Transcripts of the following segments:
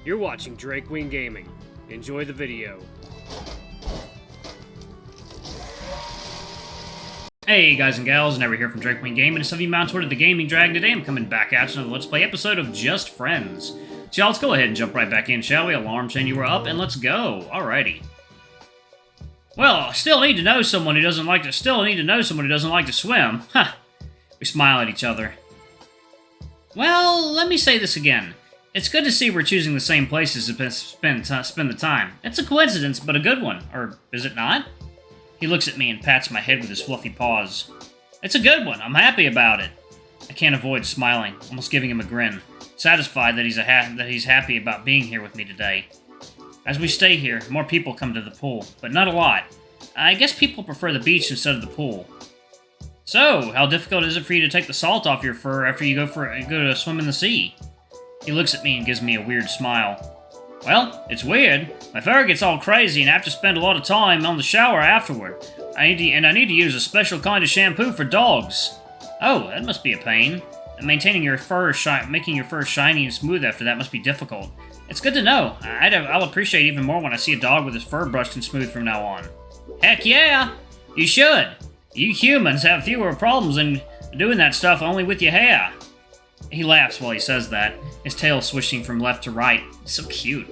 You're watching Drake Wing Gaming. Enjoy the video. Hey guys and gals, Never here from Drake Wing Gaming, and some of you mounted toward the Gaming Dragon. Today I'm coming back at you another Let's Play episode of Just Friends. So y'all, let's go ahead and jump right back in, shall we? Alarm saying you were up, and let's go. Alrighty. Well, I still need to know someone who doesn't like to swim. Huh. We smile at each other. Well, let me say this again. It's good to see we're choosing the same places to spend the time. It's a coincidence, but a good one. Or is it not? He looks at me and pats my head with his fluffy paws. It's a good one. I'm happy about it. I can't avoid smiling, almost giving him a grin, satisfied that he's happy about being here with me today. As we stay here, more people come to the pool, but not a lot. I guess people prefer the beach instead of the pool. So, how difficult is it for you to take the salt off your fur after you go to swim in the sea? He looks at me and gives me a weird smile. Well, it's weird. My fur gets all crazy and I have to spend a lot of time on the shower afterward. I need to use a special kind of shampoo for dogs. Oh, that must be a pain. Making your fur shiny and smooth after that must be difficult. It's good to know. I'll appreciate it even more when I see a dog with his fur brushed and smooth from now on. Heck yeah! You should! You humans have fewer problems than doing that stuff only with your hair. He laughs while he says that, his tail swishing from left to right. It's so cute.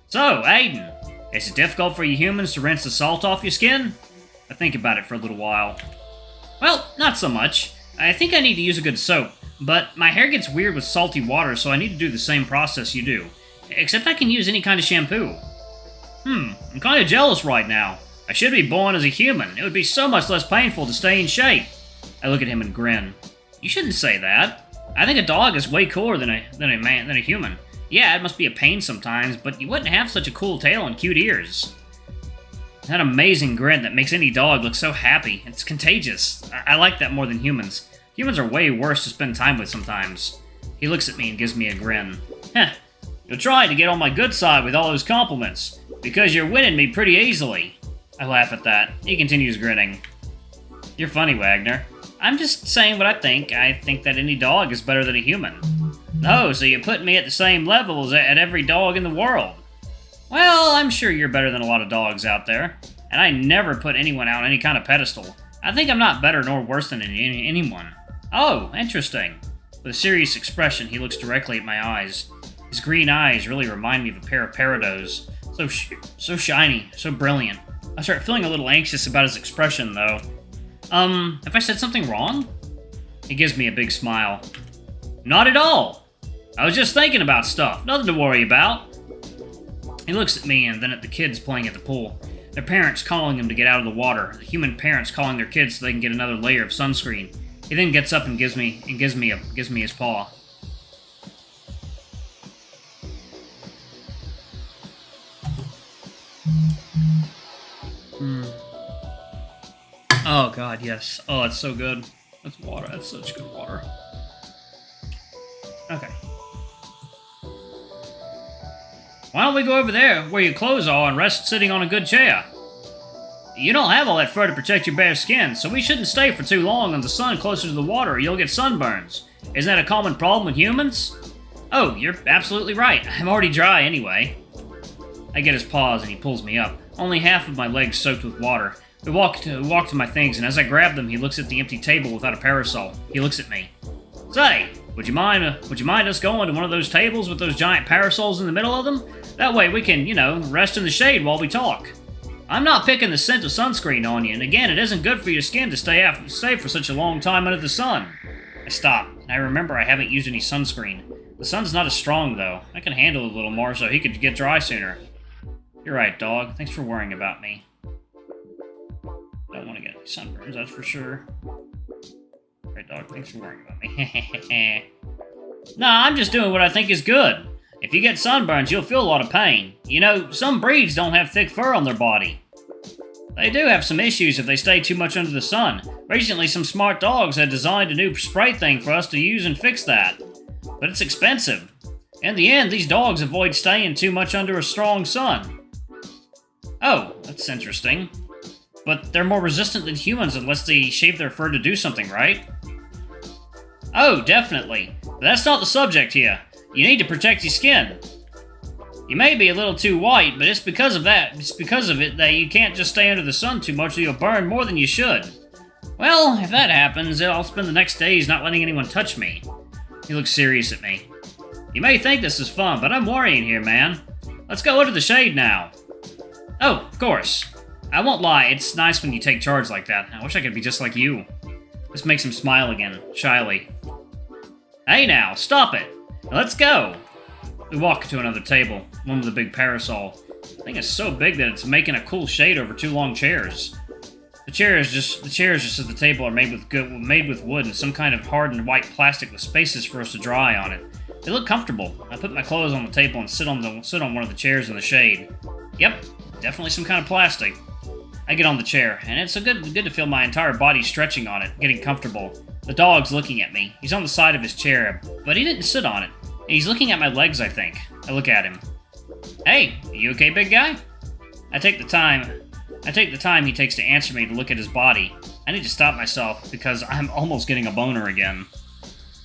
So, Aiden, is it difficult for you humans to rinse the salt off your skin? I think about it for a little while. Well, not so much. I think I need to use a good soap, but my hair gets weird with salty water, so I need to do the same process you do. Except I can use any kind of shampoo. I'm kind of jealous right now. I should be born as a human. It would be so much less painful to stay in shape. I look at him and grin. You shouldn't say that. I think a dog is way cooler than a human. Yeah, it must be a pain sometimes, but you wouldn't have such a cool tail and cute ears. That amazing grin that makes any dog look so happy. It's contagious. I like that more than humans. Humans are way worse to spend time with sometimes. He looks at me and gives me a grin. Heh, you're trying to get on my good side with all those compliments, because you're winning me pretty easily. I laugh at that. He continues grinning. You're funny, Wagner. I'm just saying what I think. I think that any dog is better than a human. Oh, so you put me at the same level as at every dog in the world. Well, I'm sure you're better than a lot of dogs out there. And I never put anyone out on any kind of pedestal. I think I'm not better nor worse than anyone. Oh, interesting. With a serious expression, he looks directly at my eyes. His green eyes really remind me of a pair of peridot. So shiny, so brilliant. I start feeling a little anxious about his expression, though. Have I said something wrong? He gives me a big smile. Not at all. I was just thinking about stuff. Nothing to worry about. He looks at me and then at the kids playing at the pool. Their parents calling them to get out of the water. The human parents calling their kids so they can get another layer of sunscreen. He then gets up and gives me his paw. Oh god, yes. Oh, it's so good. That's water. That's such good water. Okay. Why don't we go over there, where your clothes are, and rest sitting on a good chair? You don't have all that fur to protect your bare skin, so we shouldn't stay for too long in the sun closer to the water or you'll get sunburns. Isn't that a common problem with humans? Oh, you're absolutely right. I'm already dry anyway. I get his paws and he pulls me up, only half of my legs soaked with water. We walk to my things, and as I grab them, he looks at the empty table without a parasol. He looks at me. Say, would you mind us going to one of those tables with those giant parasols in the middle of them? That way we can, rest in the shade while we talk. I'm not picking the scent of sunscreen on you, and again, it isn't good for your skin to stay for such a long time under the sun. I stop, and I remember I haven't used any sunscreen. The sun's not as strong, though. I can handle it a little more so he could get dry sooner. You're right, dog. Thanks for worrying about me. I don't want to get any sunburns, that's for sure. Right, dog, thanks for worrying about me. Nah, I'm just doing what I think is good. If you get sunburns, you'll feel a lot of pain. Some breeds don't have thick fur on their body. They do have some issues if they stay too much under the sun. Recently, some smart dogs had designed a new spray thing for us to use and fix that. But it's expensive. In the end, these dogs avoid staying too much under a strong sun. Oh, that's interesting. But they're more resistant than humans unless they shave their fur to do something, right? Oh, definitely. But that's not the subject here. You need to protect your skin. You may be a little too white, but it's because of it that you can't just stay under the sun too much or you'll burn more than you should. Well, if that happens, I'll spend the next days not letting anyone touch me. He looks serious at me. You may think this is fun, but I'm worrying here, man. Let's go under the shade now. Oh, of course. I won't lie, it's nice when you take charge like that. I wish I could be just like you. This makes him smile again, shyly. Hey now, stop it. Now let's go. We walk to another table, one with a big parasol. The thing is so big that it's making a cool shade over two long chairs. The chairs just as the table are made with wood and some kind of hardened white plastic with spaces for us to dry on it. They look comfortable. I put my clothes on the table and sit on one of the chairs in the shade. Yep, definitely some kind of plastic. I get on the chair, and it's good to feel my entire body stretching on it, getting comfortable. The dog's looking at me. He's on the side of his chair, but he didn't sit on it. He's looking at my legs, I think. I look at him. Hey, are you okay, big guy? I take the time he takes to answer me to look at his body. I need to stop myself because I'm almost getting a boner again.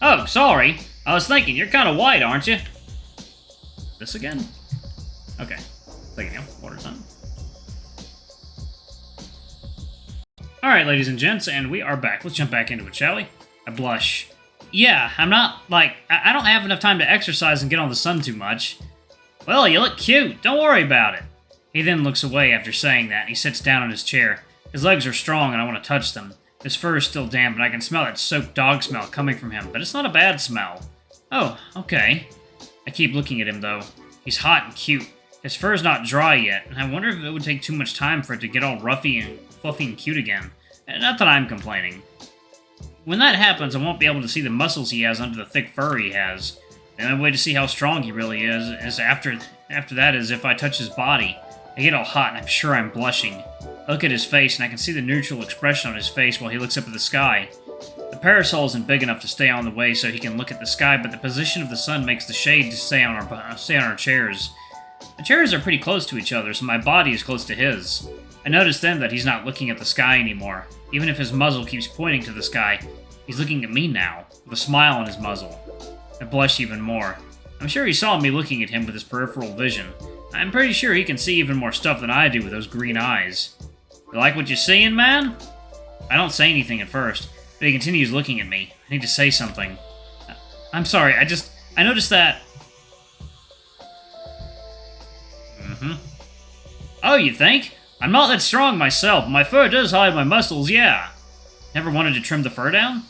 Oh, sorry. I was thinking, you're kind of white, aren't you? This again? Okay. Take it, water's done. Alright, ladies and gents, and we are back. Let's jump back into it, shall we? I blush. Yeah, I'm not, I don't have enough time to exercise and get on the sun too much. Well, you look cute. Don't worry about it. He then looks away after saying that, and he sits down in his chair. His legs are strong, and I want to touch them. His fur is still damp, and I can smell that soaked dog smell coming from him, but it's not a bad smell. Oh, okay. I keep looking at him, though. He's hot and cute. His fur's not dry yet, and I wonder if it would take too much time for it to get all roughy and fluffy and cute again. Not that I'm complaining. When that happens, I won't be able to see the muscles he has under the thick fur he has. The only way to see how strong he really is after that is if I touch his body. I get all hot, and I'm sure I'm blushing. I look at his face, and I can see the neutral expression on his face while he looks up at the sky. The parasol isn't big enough to stay on the way so he can look at the sky, but the position of the sun makes the shade to stay on our chairs. The chairs are pretty close to each other, so my body is close to his. I notice then that he's not looking at the sky anymore. Even if his muzzle keeps pointing to the sky, he's looking at me now, with a smile on his muzzle. I blush even more. I'm sure he saw me looking at him with his peripheral vision. I'm pretty sure he can see even more stuff than I do with those green eyes. You like what you're seeing, man? I don't say anything at first, but he continues looking at me. I need to say something. I'm sorry, I noticed that... Oh, you think? I'm not that strong myself. My fur does hide my muscles, yeah. Never wanted to trim the fur down?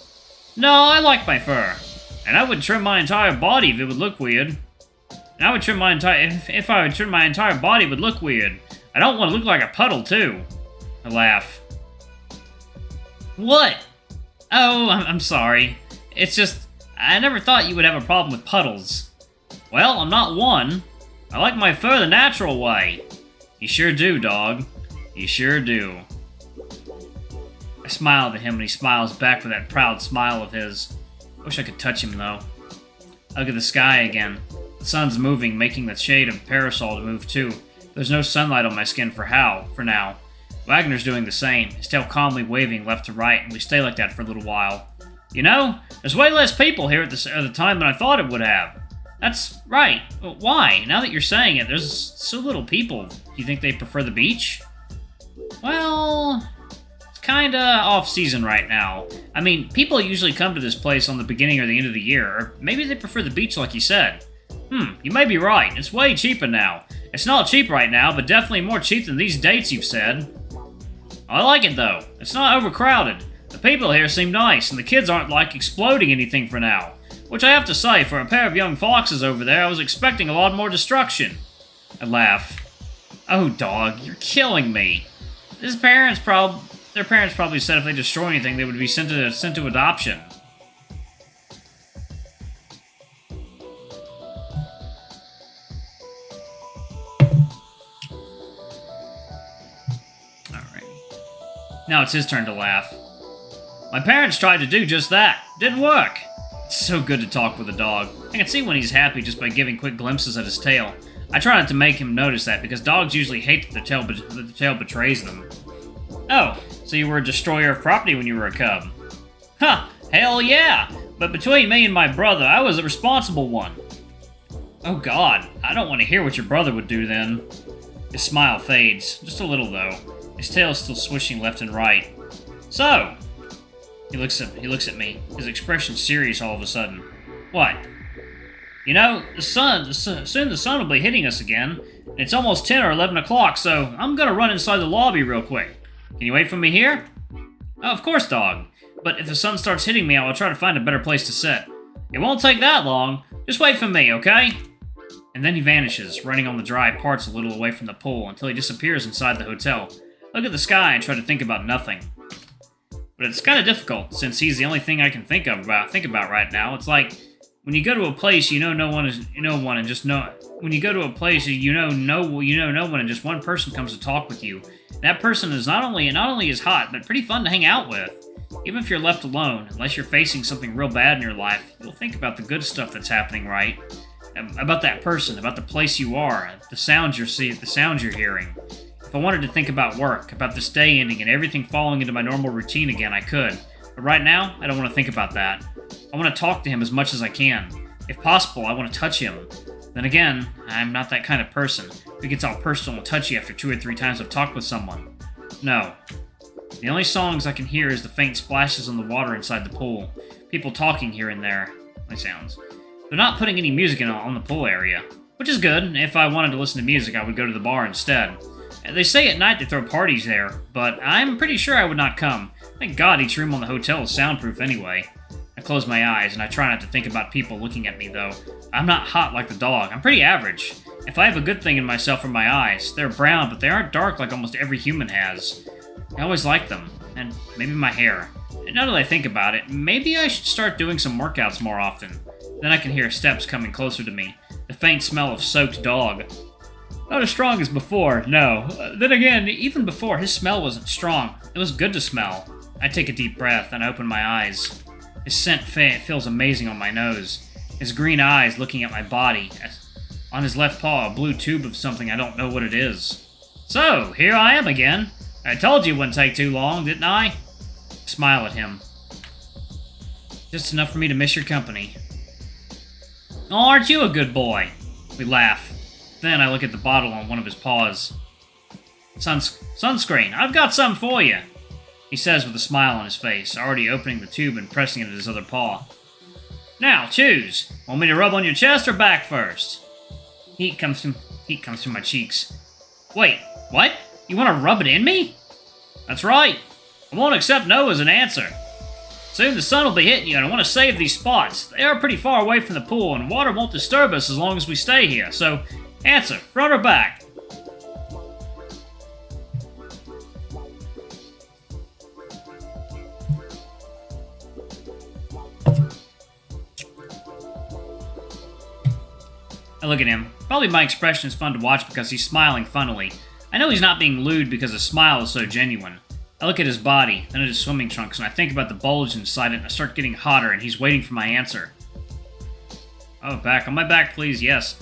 No, I like my fur. And I would trim my entire body if it would look weird. And I would trim my entire... If I would trim my entire body, it would look weird. I don't want to look like a puddle, too. I laugh. What? Oh, I'm sorry. It's just... I never thought you would have a problem with puddles. Well, I'm not one. I like my fur the natural way. You sure do, dog. You sure do. I smile at him and he smiles back with that proud smile of his. I wish I could touch him, though. I look at the sky again. The sun's moving, making the shade of the parasol to move too. There's no sunlight on my skin for now. Wagner's doing the same, his tail calmly waving left to right, and we stay like that for a little while. You know, there's way less people here at the time than I thought it would have. That's right. Why? Now that you're saying it, there's so little people. Do you think they prefer the beach? Well, it's kinda off-season right now. I mean, people usually come to this place on the beginning or the end of the year, or maybe they prefer the beach like you said. You may be right. It's way cheaper now. It's not cheap right now, but definitely more cheap than these dates you've said. I like it, though. It's not overcrowded. The people here seem nice, and the kids aren't, exploding anything for now. Which I have to say, for a pair of young foxes over there, I was expecting a lot more destruction. I laugh. Oh, dog, you're killing me. Their parents probably said if they destroy anything, they would be sent to adoption. Now it's his turn to laugh. My parents tried to do just that. Didn't work. It's so good to talk with a dog. I can see when he's happy just by giving quick glimpses at his tail. I try not to make him notice that because dogs usually hate that the tail betrays them. Oh, so you were a destroyer of property when you were a cub. Huh, hell yeah! But between me and my brother, I was a responsible one. Oh God, I don't want to hear what your brother would do then. His smile fades, just a little though. His tail is still swishing left and right. So, he looks at me, his expression serious all of a sudden. What? You know, soon the sun will be hitting us again. And it's almost 10 or 11 o'clock, so I'm gonna run inside the lobby real quick. Can you wait for me here? Oh, of course, dog. But if the sun starts hitting me, I will try to find a better place to sit. It won't take that long. Just wait for me, okay? And then he vanishes, running on the dry parts a little away from the pool until he disappears inside the hotel. Look at the sky and try to think about nothing. But it's kind of difficult, since he's the only thing I can think about right now. It's like when you go to a place you know no one, and just know. When you go to a place you know no one, and just one person comes to talk with you. That person is not only is hot, but pretty fun to hang out with. Even if you're left alone, unless you're facing something real bad in your life, you'll think about the good stuff that's happening, right? About that person, about the place you are, the sounds you're hearing. If I wanted to think about work, about this day ending and everything falling into my normal routine again, I could. But right now, I don't want to think about that. I want to talk to him as much as I can. If possible, I want to touch him. Then again, I'm not that kind of person who gets all personal and touchy after 2 or 3 times I've talked with someone. No. The only songs I can hear is the faint splashes on the water inside the pool. People talking here and there. My sounds. They're not putting any music on the pool area, which is good. If I wanted to listen to music, I would go to the bar instead. They say at night they throw parties there, but I'm pretty sure I would not come. Thank God each room on the hotel is soundproof anyway. I close my eyes, and I try not to think about people looking at me, though. I'm not hot like the dog. I'm pretty average. If I have a good thing in myself are my eyes. They're brown, but they aren't dark like almost every human has. I always liked them, and maybe my hair. And now that I think about it, maybe I should start doing some workouts more often. Then I can hear steps coming closer to me. The faint smell of soaked dog. Not as strong as before, no. Then again, even before, his smell wasn't strong. It was good to smell. I take a deep breath and open my eyes. His scent feels amazing on my nose. His green eyes looking at my body. On his left paw, a blue tube of something I don't know what it is. So, here I am again. I told you it wouldn't take too long, didn't I? Smile at him. Just enough for me to miss your company. Oh, aren't you a good boy? We laugh. Then I look at the bottle on one of his paws. Sunscreen, I've got some for you, he says with a smile on his face, already opening the tube and pressing it in his other paw. Now, choose. Want me to rub on your chest or back first? Heat comes through my cheeks. Wait, what? You want to rub it in me? That's right. I won't accept no as an answer. Soon the sun will be hitting you, and I want to save these spots. They are pretty far away from the pool, and water won't disturb us as long as we stay here. So, answer, front or back? I look at him. Probably my expression is fun to watch because he's smiling funnily. I know he's not being lewd because his smile is so genuine. I look at his body, then at his swimming trunks, and I think about the bulge inside it, and I start getting hotter, and he's waiting for my answer. Oh, back. On my back, please, yes.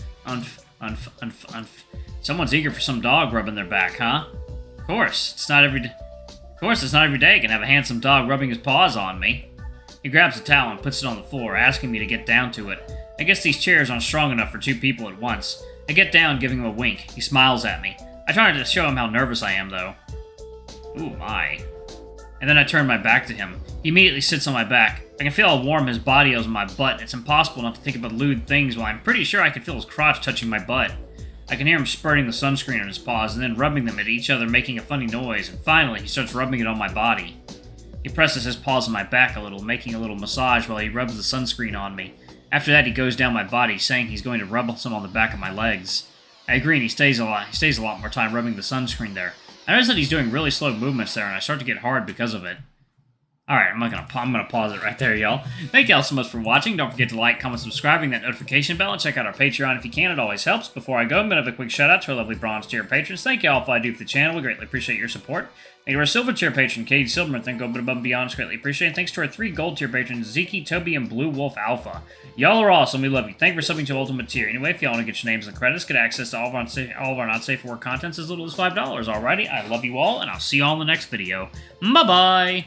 Someone's eager for some dog rubbing their back, huh? Of course, it's not every day I can have a handsome dog rubbing his paws on me. He grabs a towel and puts it on the floor, asking me to get down to it. I guess these chairs aren't strong enough for 2 people at once. I get down, giving him a wink. He smiles at me. I try not to show him how nervous I am, though. Ooh, my. And then I turn my back to him. He immediately sits on my back. I can feel how warm his body is on my butt, and it's impossible not to think about lewd things while I'm pretty sure I can feel his crotch touching my butt. I can hear him spurting the sunscreen on his paws and then rubbing them at each other, making a funny noise, and finally he starts rubbing it on my body. He presses his paws on my back a little, making a little massage while he rubs the sunscreen on me. After that, he goes down my body, saying he's going to rub some on the back of my legs. I agree, and he stays a lot more time rubbing the sunscreen there. I notice that he's doing really slow movements there, and I start to get hard because of it. Alright, I'm gonna pause it right there, y'all. Thank y'all so much for watching. Don't forget to like, comment, subscribing, that notification bell, and check out our Patreon if you can. It always helps. Before I go, I'm gonna have a quick shout out to our lovely bronze tier patrons. Thank y'all for all I do for the channel. We greatly appreciate your support. Thank you to our silver tier patron, Katie Silverman. Thank you above and beyond. It's greatly appreciated. Thanks to our 3 gold tier patrons, Zeke, Toby, and Blue Wolf Alpha. Y'all are awesome. We love you. Thank you for subbing to Ultimate Tier. Anyway, if y'all want to get your names and credits, get access to all of our not safe for work contents as little as $5. Alrighty, I love you all, and I'll see y'all in the next video. Bye-bye!